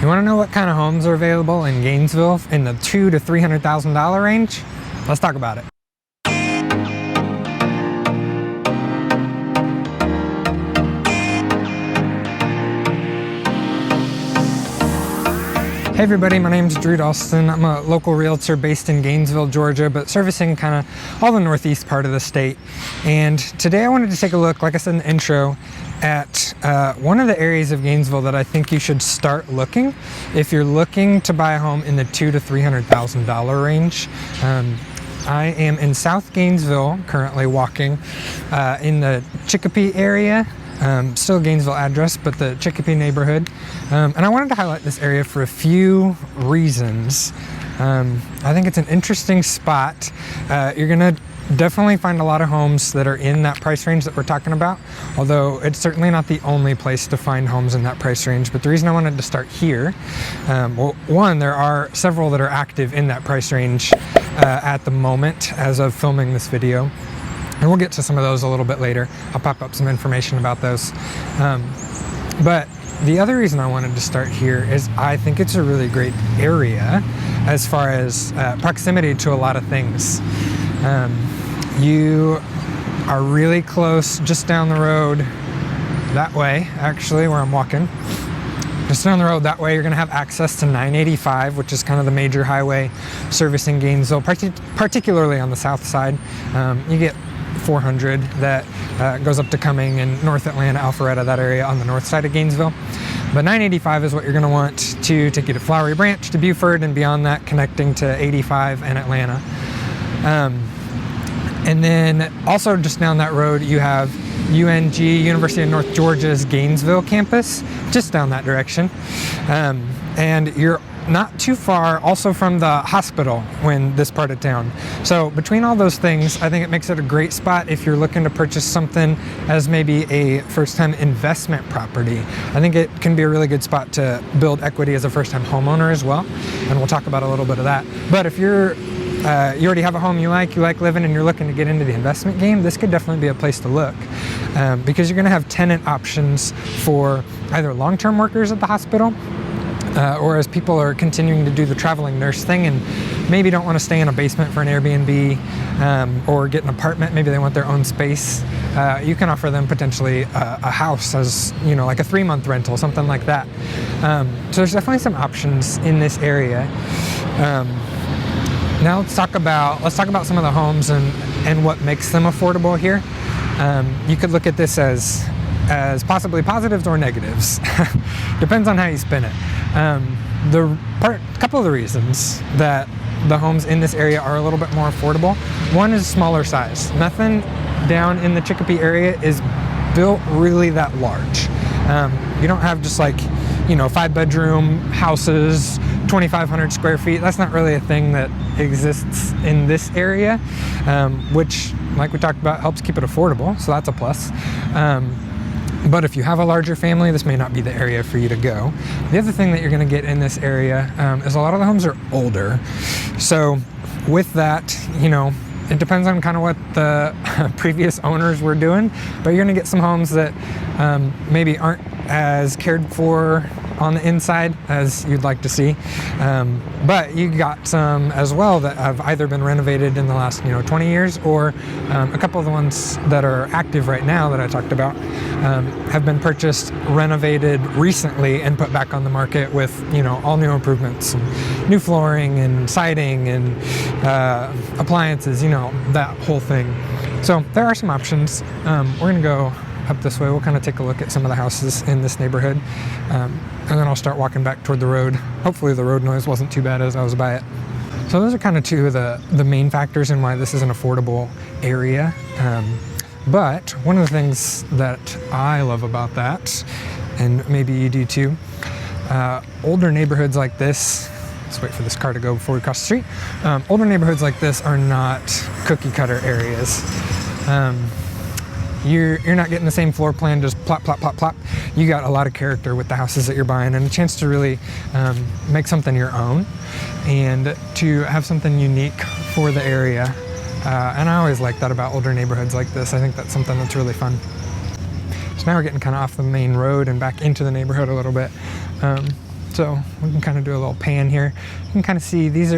You want to know what kind of homes are available in Gainesville in the $200,000 to $300,000 range? Let's talk about it. Hey everybody, my name is Drew Dalston. I'm a local realtor based in Gainesville, Georgia, but servicing kind of all the northeast part of the state. And today I wanted to take a look, like I said in the intro, at one of the areas of Gainesville that I think you should start looking if you're looking to buy a home in the $200,000 to $300,000 range. I am in South Gainesville, currently walking in the Chicopee area. Still Gainesville address, but the Chicopee neighborhood. And I wanted to highlight this area for a few reasons. I think it's an interesting spot. You're gonna definitely find a lot of homes that are in that price range that we're talking about, although it's certainly not the only place to find homes in that price range. But the reason I wanted to start here, well, one, there are several that are active in that price range at the moment as of filming this video. And we'll get to some of those a little bit later. I'll pop up some information about those. But the other reason I wanted to start here is I think it's a really great area as far as proximity to a lot of things. You are really close, just down the road that way, actually, where I'm walking. Just down the road that way, you're gonna have access to 985, which is kind of the major highway servicing Gainesville, particularly on the south side. You get 400 that goes up to Cumming and North Atlanta, Alpharetta, that area on the north side of Gainesville. But 985 is what you're gonna want to take you to Flowery Branch, to Buford, and beyond that, connecting to 85 and Atlanta. And then also just down that road, you have UNG, University of North Georgia's Gainesville campus, just down that direction. And you're not too far also from the hospital in this part of town. So between all those things, I think it makes it a great spot if you're looking to purchase something as maybe a first-time investment property. I think it can be a really good spot to build equity as a first-time homeowner as well. And we'll talk about a little bit of that. But if you're you already have a home you like living, and you're looking to get into the investment game, this could definitely be a place to look, because you're going to have tenant options for either long-term workers at the hospital, or as people are continuing to do the traveling nurse thing and maybe don't want to stay in a basement for an Airbnb, or get an apartment, maybe they want their own space. You can offer them potentially a house as, you know, like a 3-month rental, something like that. So there's definitely some options in this area. Now let's talk about some of the homes and what makes them affordable here. You could look at this as possibly positives or negatives. Depends on how you spin it. Couple of the reasons that the homes in this area are a little bit more affordable. One is smaller size. Nothing down in the Chicopee area is built really that large. You don't have just like, you know, 5-bedroom houses, 2,500 square feet. That's not really a thing that exists in this area, which, like we talked about, helps keep it affordable, so that's a plus. But if you have a larger family, this may not be the area for you to go. The other thing that you're going to get in this area is a lot of the homes are older. So with that, you know, it depends on kind of what the previous owners were doing, but you're going to get some homes that maybe aren't as cared for on the inside as you'd like to see. But you got some as well that have either been renovated in the last 20 years, or a couple of the ones that are active right now that I talked about have been purchased, renovated recently, and put back on the market with all new improvements, and new flooring and siding and appliances, that whole thing. So there are some options. We're gonna go up this way. We'll kind of take a look at some of the houses in this neighborhood, and then I'll start walking back toward the road. Hopefully the road noise wasn't too bad as I was by it. So those are kind of two of the main factors in why this is an affordable area. But one of the things that I love about that, and maybe you do too, older neighborhoods like this, let's wait for this car to go before we cross the street. Older neighborhoods like this are not cookie cutter areas. You're not getting the same floor plan, just plop, plop, plop, plop. You got a lot of character with the houses that you're buying, and a chance to really make something your own and to have something unique for the area. And I always like that about older neighborhoods like this. I think that's something that's really fun. So now we're getting kind of off the main road and back into the neighborhood a little bit. So So we can kind of do a little pan here. You can kind of see this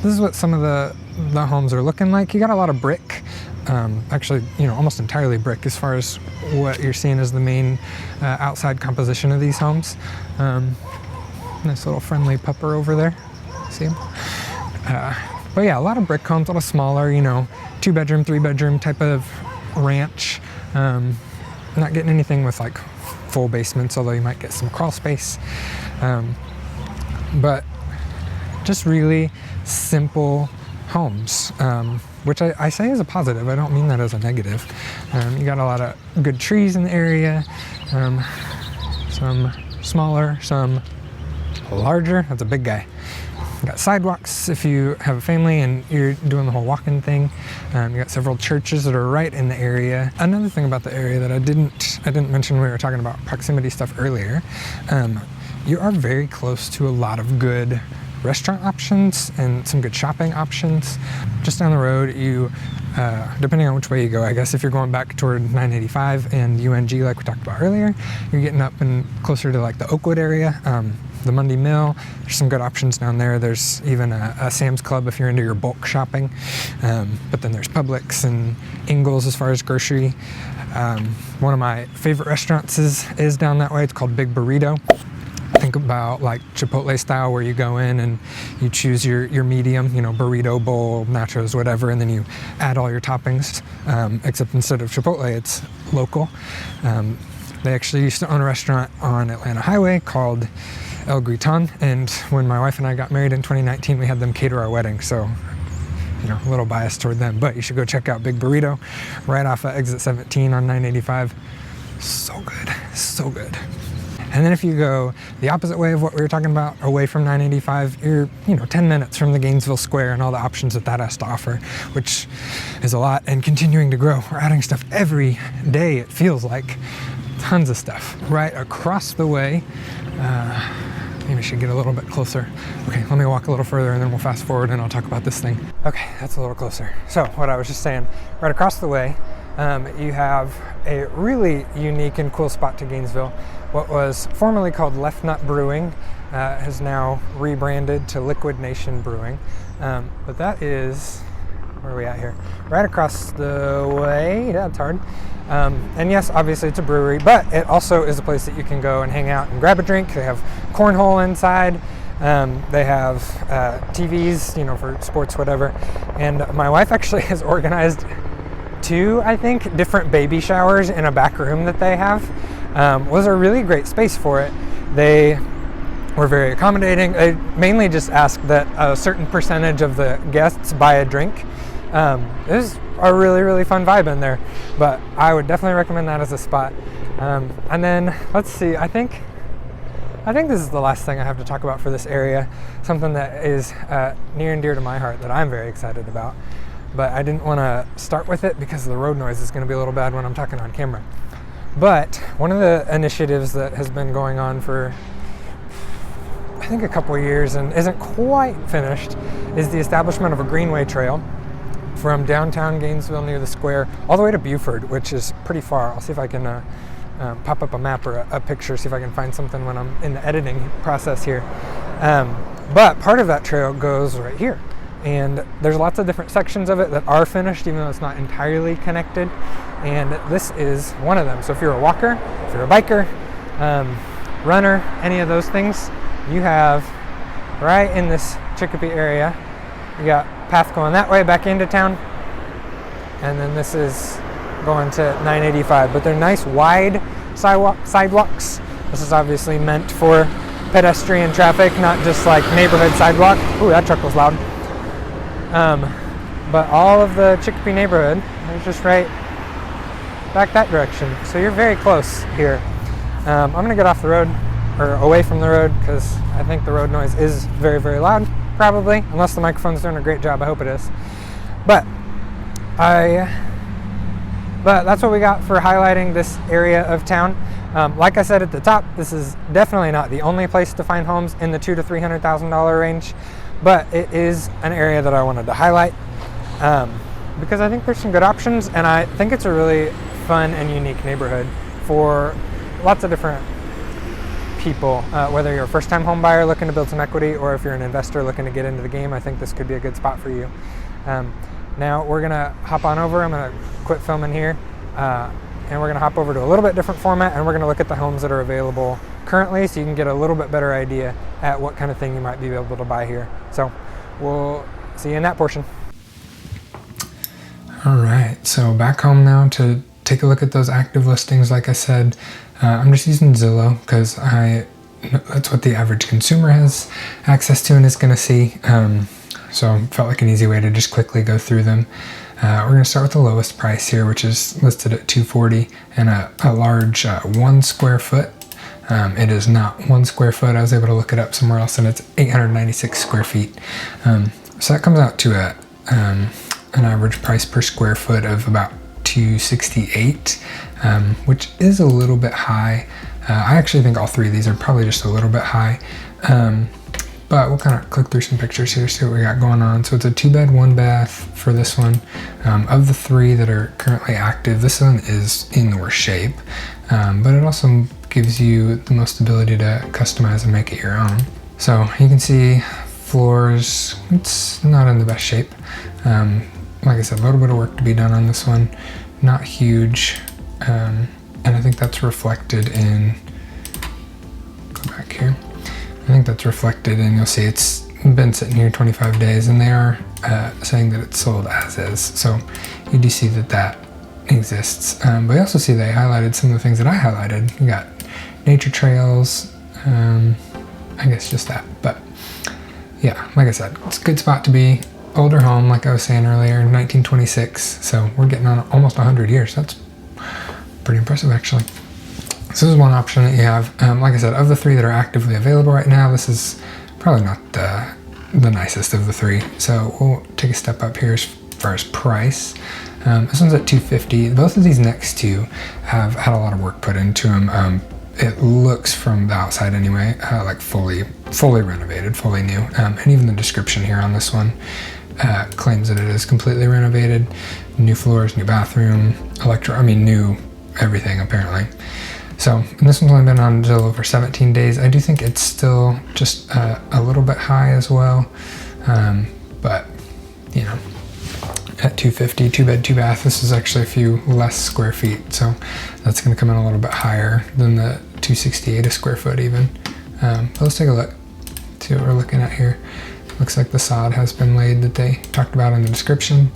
is what some of the homes are looking like. You got a lot of brick, actually, almost entirely brick as far as what you're seeing as the main outside composition of these homes. Nice little friendly pupper over there. See him? But yeah, a lot of brick homes, a little smaller, 2-bedroom, 3-bedroom type of ranch. Not getting anything with like full basements, although you might get some crawl space. But just really simple homes, which I say is a positive. I don't mean that as a negative. You got a lot of good trees in the area, some smaller, some larger. That's a big guy. You got sidewalks if you have a family and you're doing the whole walking thing. You got several churches that are right in the area. Another thing about the area that I didn't mention when we were talking about proximity stuff earlier, you are very close to a lot of good restaurant options and some good shopping options. Just down the road, you, depending on which way you go, I guess if you're going back toward 985 and UNG like we talked about earlier, you're getting up and closer to like the Oakwood area. The Mundy Mill, there's some good options down there. There's even a Sam's Club if you're into your bulk shopping. But then there's Publix and Ingles as far as grocery. One of my favorite restaurants is down that way. It's called Big Burrito. Think about like Chipotle style, where you go in and you choose your medium, burrito, bowl, nachos, whatever, and then you add all your toppings. Except instead of Chipotle, it's local. They actually used to own a restaurant on Atlanta Highway called El Griton, and when my wife and I got married in 2019, we had them cater our wedding, so a little biased toward them. But you should go check out Big Burrito right off of exit 17 on 985. So good. And then if you go the opposite way of what we were talking about, away from 985, you're 10 minutes from the Gainesville Square and all the options that has to offer, which is a lot and continuing to grow. We're adding stuff every day, it feels like. Tons of stuff. Right across the way, maybe I should get a little bit closer. Okay, let me walk a little further and then we'll fast forward and I'll talk about this thing. Okay, that's a little closer. So what I was just saying, right across the way, you have a really unique and cool spot to Gainesville. What was formerly called Left Nut Brewing has now rebranded to Liquid Nation Brewing. But that is, where are we at here? Right across the way. Yeah, it's hard. And yes, obviously it's a brewery, but it also is a place that you can go and hang out and grab a drink. They have cornhole inside. They have TVs, for sports, whatever. And my wife actually has organized 2, I think, different baby showers in a back room that they have. Was a really great space for it. They were very accommodating. They mainly just asked that a certain percentage of the guests buy a drink. It was a really, really fun vibe in there, but I would definitely recommend that as a spot. And then let's see, I think this is the last thing I have to talk about for this area, something that is near and dear to my heart that I'm very excited about, but I didn't want to start with it because the road noise is going to be a little bad when I'm talking on camera. But one of the initiatives that has been going on for I think a couple of years and isn't quite finished is the establishment of a greenway trail from downtown Gainesville near the square all the way to Buford, which is pretty far. I'll see if I can pop up a map or a picture, see if I can find something when I'm in the editing process here. But part of that trail goes right here. And there's lots of different sections of it that are finished, even though it's not entirely connected. And this is one of them. So if you're a walker, if you're a biker, runner, any of those things, you have right in this Chicopee area, you got path going that way back into town. And then this is going to 985. But they're nice wide sidewalks. This is obviously meant for pedestrian traffic, not just like neighborhood sidewalk. Ooh, that truck was loud. But all of the Chicopee neighborhood is just right back that direction. So you're very close here. I'm gonna get off the road or away from the road because I think the road noise is very, very loud, probably, unless the microphone's doing a great job. I hope it is. But that's what we got for highlighting this area of town. Like I said at the top, this is definitely not the only place to find homes in the $200,000 to $300,000 range. But it is an area that I wanted to highlight because I think there's some good options, and I think it's a really fun and unique neighborhood for lots of different people, whether you're a first-time home buyer looking to build some equity, or if you're an investor looking to get into the game. I think this could be a good spot for you. Now we're gonna hop on over. I'm gonna quit filming here, and we're gonna hop over to a little bit different format, and we're gonna look at the homes that are available currently, so you can get a little bit better idea at what kind of thing you might be able to buy here. So we'll see you in that portion. All right, so back home now to take a look at those active listings. Like I said, I'm just using Zillow because that's what the average consumer has access to and is going to see. So it felt like an easy way to just quickly go through them. We're going to start with the lowest price here, which is listed at $240, and a large 1 square foot. It is not 1 square foot. I was able to look it up somewhere else, and it's 896 square feet. So that comes out to an average price per square foot of about $268, which is a little bit high. I actually think all three of these are probably just a little bit high, but we'll kind of click through some pictures here, see what we got going on. So it's a 2-bed, 1-bath for this one. Of the 3 that are currently active, this one is in the worst shape, but it also gives you the most ability to customize and make it your own. So you can see floors, it's not in the best shape. Like I said, a little bit of work to be done on this one, not huge, and I think that's reflected in, go back here, I think that's reflected in, you'll see it's been sitting here 25 days, and they are saying that it's sold as is, so you do see that that exists. But you also see they highlighted some of the things that I highlighted. You got nature trails, I guess just that, but yeah, like I said, it's a good spot to be. Older home, like I was saying earlier, 1926, so we're getting on almost 100 years. That's pretty impressive, actually. This is one option that you have. Like I said, of the 3 that are actively available right now, this is probably not the nicest of the 3. So we'll take a step up here as far as price. This one's at $250. Both of these next 2 have had a lot of work put into them. It looks from the outside anyway, like fully renovated, fully new. And even the description here on this one claims that it is completely renovated, new floors, new bathroom, new everything apparently. So, and this one's only been on Zillow for 17 days. I do think it's still just a little bit high as well, but you know, at $250, 2-bed, 2-bath, this is actually a few less square feet, so that's going to come in a little bit higher than the $268 a square foot even. But let's take a look, see what we're looking at here. Looks like the sod has been laid that they talked about in the description.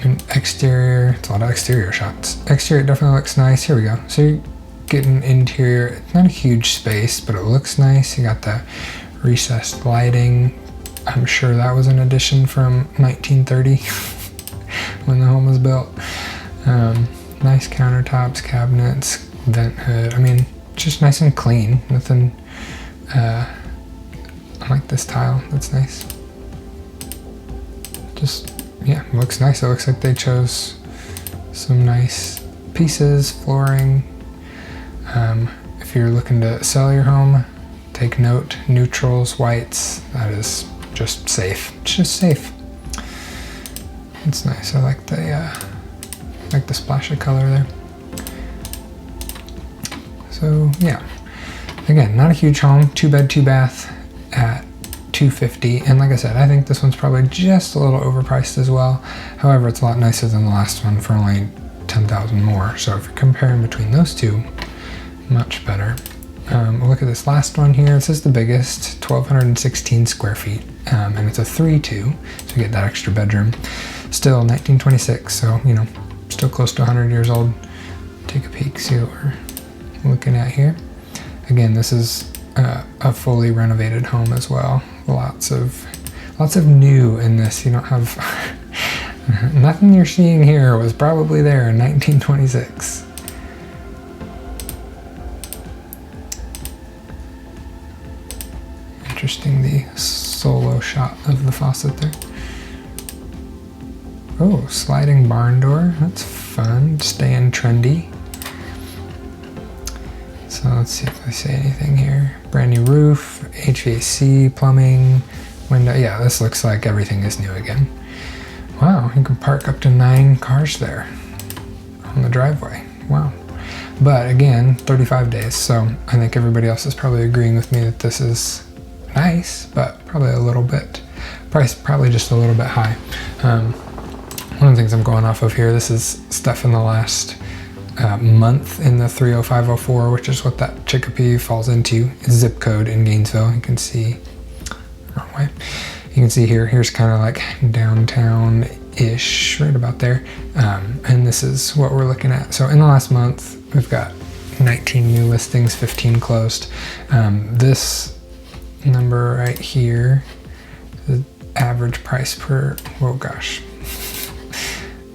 And exterior, it's a lot of exterior shots. Exterior definitely looks nice. Here we go. So you're getting interior, it's not a huge space, but it looks nice. You got the recessed lighting. I'm sure that was an addition from 1930 when the home was built. Nice countertops, cabinets, vent hood. I mean, just nice and clean. Nothing, I like this tile, that's nice. Just, yeah, looks nice. It looks like they chose some nice pieces, flooring. If you're looking to sell your home, take note, neutrals, whites, that is just safe. It's just safe. It's nice. I like the splash of color there. So yeah, again, not a huge home, 2-bed, 2-bath at $250, and like I said, I think this one's probably just a little overpriced as well. However, it's a lot nicer than the last one for only $10,000 more. So if you're comparing between those 2, much better. We'll look at this last one here. This is the biggest, 1,216 square feet, and it's a 3-2, so you get that extra bedroom. Still 1926, so you know, still close to 100 years old. Take a peek, see what we're looking at here. Again, this is a fully renovated home as well. Lots of new in this. You don't have nothing you're seeing here was probably there in 1926. Interesting, the solo shot of the faucet there. Oh, sliding barn door. That's fun. Staying trendy. So let's see if they say anything here. Brand new roof, HVAC, plumbing, window. Yeah, this looks like everything is new again. Wow, you can park up to 9 cars there on the driveway. Wow. But again, 35 days. So I think everybody else is probably agreeing with me that this is nice, but probably a little bit, price probably just a little bit high. One of the things I'm going off of here, this is stuff in the last month in the 30504, which is what that Chicopee falls into, zip code in Gainesville. You can see, wrong way. You can see here, here's kind of like downtown-ish, right about there. And this is what we're looking at. So in the last month, we've got 19 new listings, 15 closed. This number right here, the average price per, oh gosh.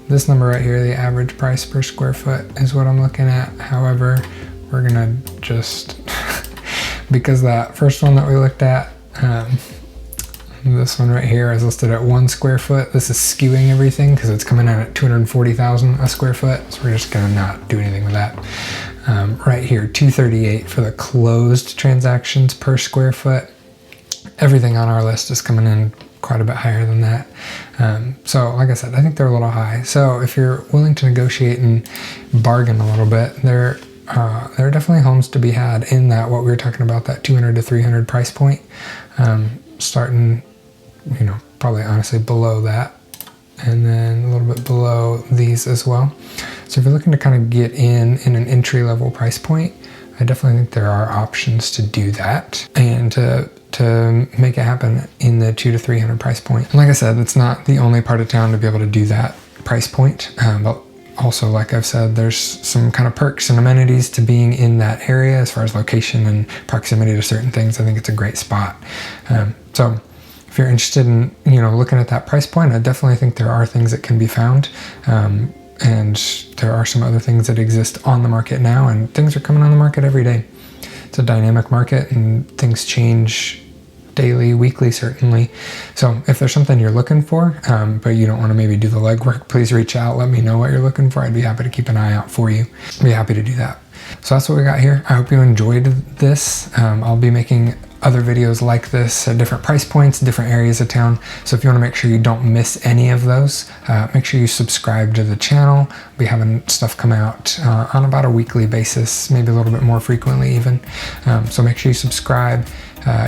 This number right here, the average price per square foot is what I'm looking at. However, we're gonna just, because that first one that we looked at, this one right here is listed at 1 square foot. This is skewing everything because it's coming out at 240,000 a square foot. So we're just gonna not do anything with that. Right here, 238 for the closed transactions per square foot. Everything on our list is coming in quite a bit higher than that. So like I said, I think they're a little high. So if you're willing to negotiate and bargain a little bit, there are definitely homes to be had in that, what we were talking about, that 200 to 300 price point, starting, you know, probably honestly below that, and then a little bit below these as well. So if you're looking to kind of get in an entry level price point, I definitely think there are options to do that and to make it happen in the 200 to 300 price point. And like I said, it's not the only part of town to be able to do that price point, but also, like I've said, there's some kind of perks and amenities to being in that area as far as location and proximity to certain things. I think it's a great spot. So if you're interested in, you know, looking at that price point, I definitely think there are things that can be found. And there are some other things that exist on the market now, and things are coming on the market every day. It's a dynamic market and things change daily, weekly, certainly. So if there's something you're looking for, but you don't want to maybe do the legwork, please reach out. Let me know what you're looking for. I'd be happy to keep an eye out for you. I'd be happy to do that. So that's what we got here. I hope you enjoyed this. I'll be making other videos like this at different price points, different areas of town. So if you want to make sure you don't miss any of those, make sure you subscribe to the channel. We'll be having stuff come out on about a weekly basis, maybe a little bit more frequently even. So make sure you subscribe.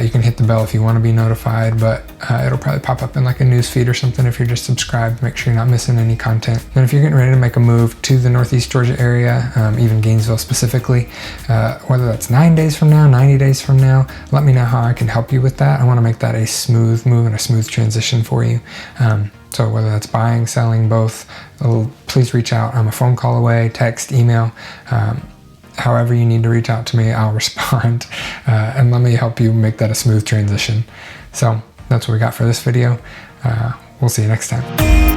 You can hit the bell if you want to be notified, but it'll probably pop up in like a news feed or something if you're just subscribed. Make sure you're not missing any content. And if you're getting ready to make a move to the Northeast Georgia area, even Gainesville specifically, whether that's 9 days from now, 90 days from now, let me know how I can help you with that. I want to make that a smooth move and a smooth transition for you. So whether that's buying, selling, both, please reach out. I'm a phone call away, text, email. However you need to reach out to me, I'll respond, and let me help you make that a smooth transition. So that's what we got for this video. We'll see you next time.